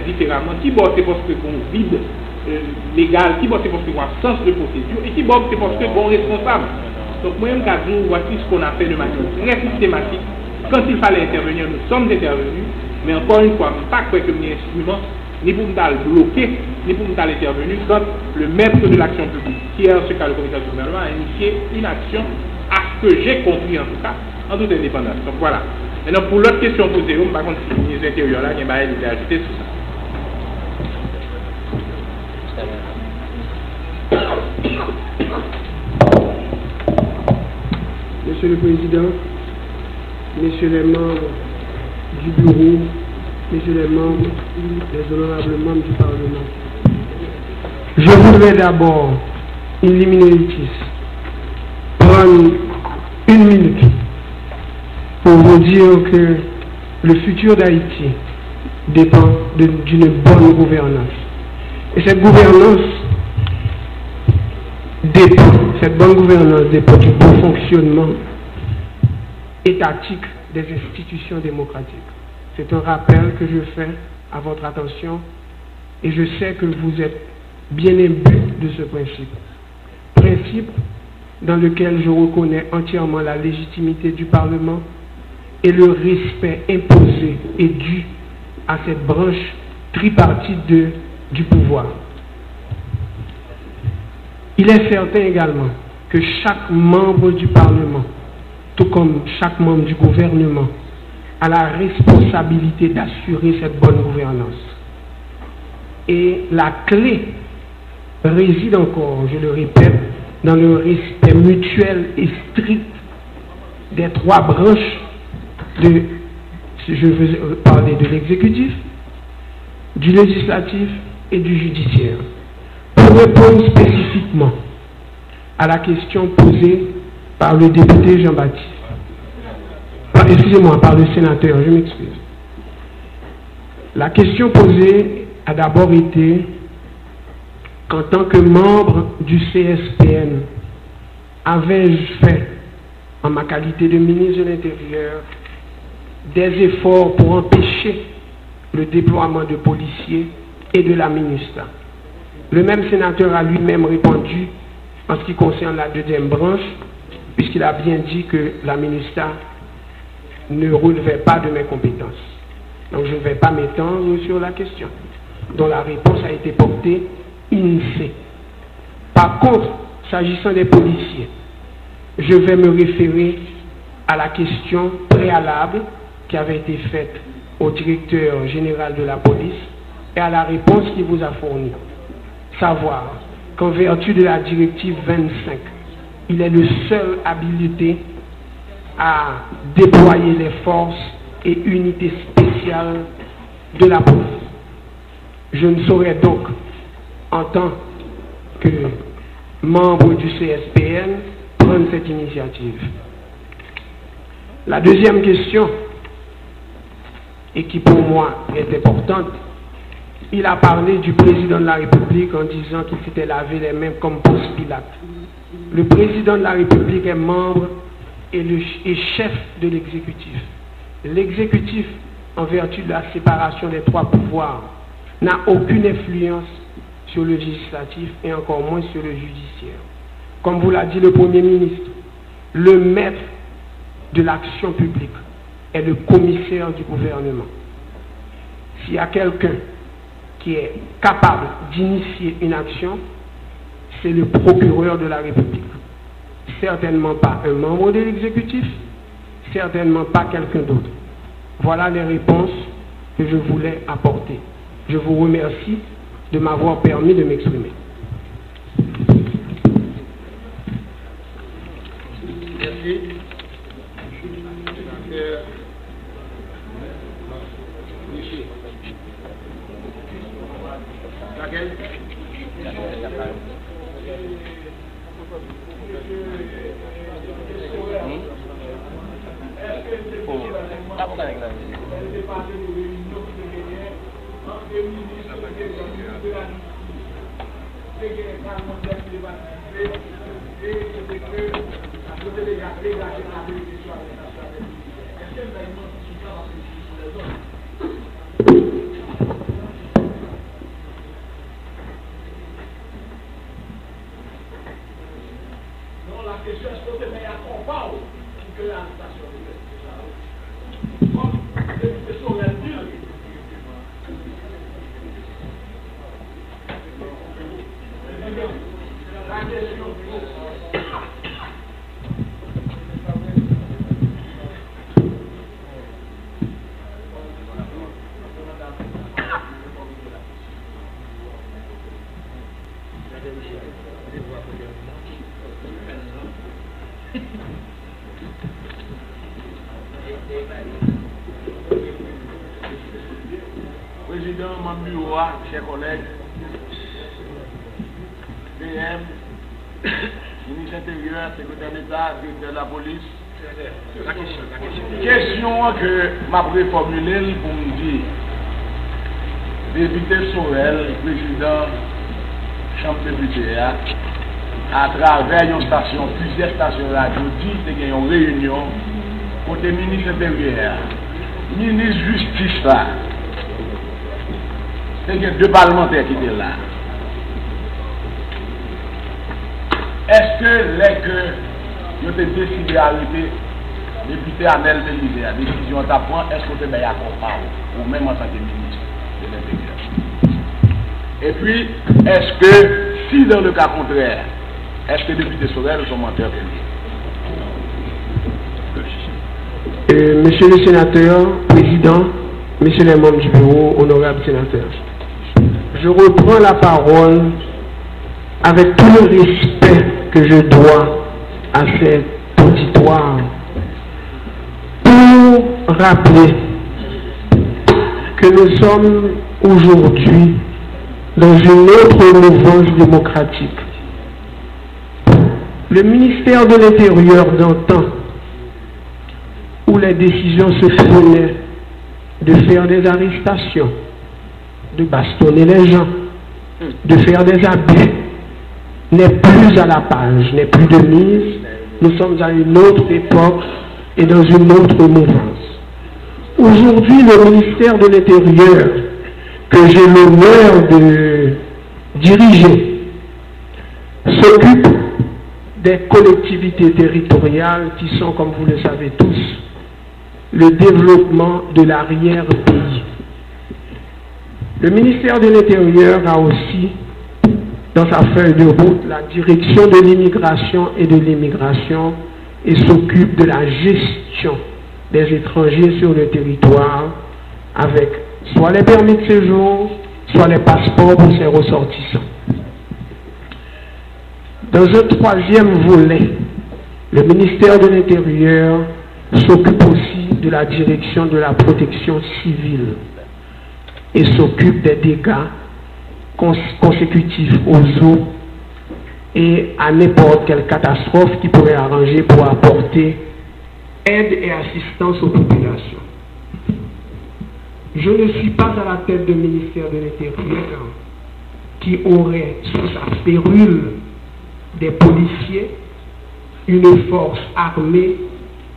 différemment. Qui bon, c'est parce que qu'on vide légal, qui bon, c'est parce qu'on a sens de procédure, et qui bon, c'est parce que bon responsable. Donc, moi-même, voici ce qu'on a fait de manière très systématique. Quand il fallait intervenir, nous sommes intervenus, mais encore une fois, pas que un instrument, ni pour nous bloquer, ni pour nous intervenir quand le maître de l'action publique, qui est en ce cas le comité du gouvernement, a initié une action, à ce que j'ai compris en tout cas, en toute indépendance. Donc voilà. Maintenant, pour l'autre question posée, par contre, si le ministre de l'Intérieur là, il va ajouter sur ça. Monsieur le Président, Messieurs les membres du bureau, Messieurs les membres, les honorables membres du Parlement, je voudrais d'abord, in limine litis, prendre une minute pour vous dire que le futur d'Haïti dépend d'une bonne gouvernance. Et cette gouvernance dépend du bon fonctionnement étatique des institutions démocratiques. C'est un rappel que je fais à votre attention et je sais que vous êtes bien imbu de ce principe. Principe dans lequel je reconnais entièrement la légitimité du Parlement et le respect imposé et dû à cette branche tripartite du pouvoir. Il est certain également que chaque membre du Parlement, tout comme chaque membre du gouvernement, a la responsabilité d'assurer cette bonne gouvernance. Et la clé réside encore, je le répète, dans le respect mutuel et strict des trois branches je veux parler de l'exécutif, du législatif et du judiciaire. Pour répondre spécifiquement à la question posée par le député Jean-Baptiste, excusez-moi, par le sénateur, je m'excuse. La question posée a d'abord été qu'en tant que membre du CSPN, avais-je fait, en ma qualité de ministre de l'Intérieur, des efforts pour empêcher le déploiement de policiers et de la MINUSTA. Le même sénateur a lui-même répondu en ce qui concerne la deuxième branche, puisqu'il a bien dit que la MINUSTA ne relevait pas de mes compétences. Donc je ne vais pas m'étendre sur la question, dont la réponse a été portée INSEE. Par contre, s'agissant des policiers, je vais me référer à la question préalable qui avait été faite au directeur général de la police et à la réponse qu'il vous a fournie. Savoir qu'en vertu de la directive 25, il est le seul habilité à déployer les forces et unités spéciales de la police. Je ne saurais donc, en tant que membre du CSPN, prendre cette initiative. La deuxième question, et qui pour moi est importante, il a parlé du président de la République en disant qu'il s'était lavé les mains comme Ponce Pilate. Le président de la République est membre et chef de l'exécutif. L'exécutif, en vertu de la séparation des trois pouvoirs, n'a aucune influence sur le législatif et encore moins sur le judiciaire. Comme vous l'a dit le Premier ministre, le maître de l'action publique est le commissaire du gouvernement. S'il y a quelqu'un qui est capable d'initier une action, c'est le procureur de la République. Certainement pas un membre de l'exécutif, certainement pas quelqu'un d'autre. Voilà les réponses que je voulais apporter. Je vous remercie de m'avoir permis de m'exprimer. Merci. Laquelle? Président, membre du bureau, chers collègues, PM, ministre intérieur, secrétaire d'État, directeur de la police. Question que m'a reformulée pour me dire, député Sorel, président chambre député, à travers une station, plusieurs stations radio, dit qu'il y a une réunion côté ministre intérieur, ministre justice là. Il y a deux parlementaires qui étaient là. Est-ce que les que ils ont décidé d'arrêter le député Anel Belize, la décision d'apprendre, est-ce que vous avez accompagné, ou même en tant que ministre de l'Intérieur? Et puis, est-ce que, si dans le cas contraire, est-ce que le député Sorel sont menteurs Monsieur le sénateur, président, messieurs les membres du bureau, honorables sénateurs, je reprends la parole avec tout le respect que je dois à cet auditoire pour rappeler que nous sommes aujourd'hui dans une autre mouvance démocratique. Le ministère de l'Intérieur d'antan, où les décisions se prenaient de faire des arrestations, de bastonner les gens, de faire des abus, n'est plus à la page, n'est plus de mise. Nous sommes à une autre époque et dans une autre mouvance. Aujourd'hui, le ministère de l'Intérieur, que j'ai l'honneur de diriger, s'occupe des collectivités territoriales qui sont, comme vous le savez tous, le développement de l'arrière-pays. Le ministère de l'Intérieur a aussi, dans sa feuille de route, la direction de l'immigration et de l'immigration et s'occupe de la gestion des étrangers sur le territoire avec soit les permis de séjour, soit les passeports pour ses ressortissants. Dans un troisième volet, le ministère de l'Intérieur s'occupe aussi de la direction de la protection civile et s'occupe des dégâts consécutifs aux eaux et à n'importe quelle catastrophe qui pourrait arranger pour apporter aide et assistance aux populations. Je ne suis pas à la tête du ministère de l'Intérieur qui aurait sous sa férule des policiers, une force armée,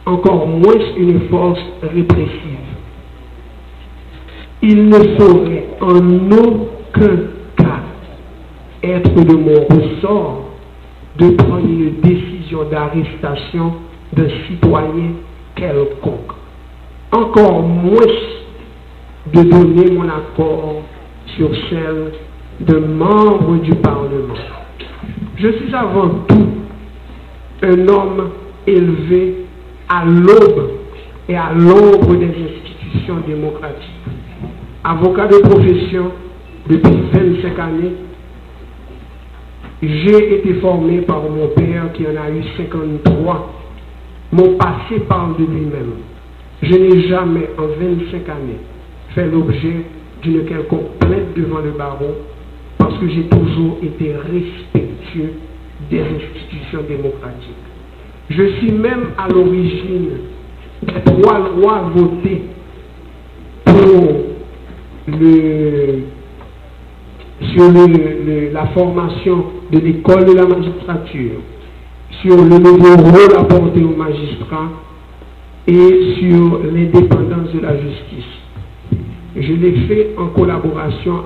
encore moins une force répressive. Il ne saurait en aucun cas être de mon ressort de prendre une décision d'arrestation d'un citoyen quelconque. Encore moins de donner mon accord sur celle de membres du Parlement. Je suis avant tout un homme élevé à l'aube et à l'ombre des institutions démocratiques. Avocat de profession depuis 25 années, j'ai été formé par mon père qui en a eu 53. Mon passé parle de lui-même. Je n'ai jamais en 25 années fait l'objet d'une quelconque plainte devant le barreau parce que j'ai toujours été respectueux des institutions démocratiques. Je suis même à l'origine des 3 lois votées pour la formation de l'école de la magistrature, sur le nouveau rôle apporté aux magistrats et sur l'indépendance de la justice. Je l'ai fait en collaboration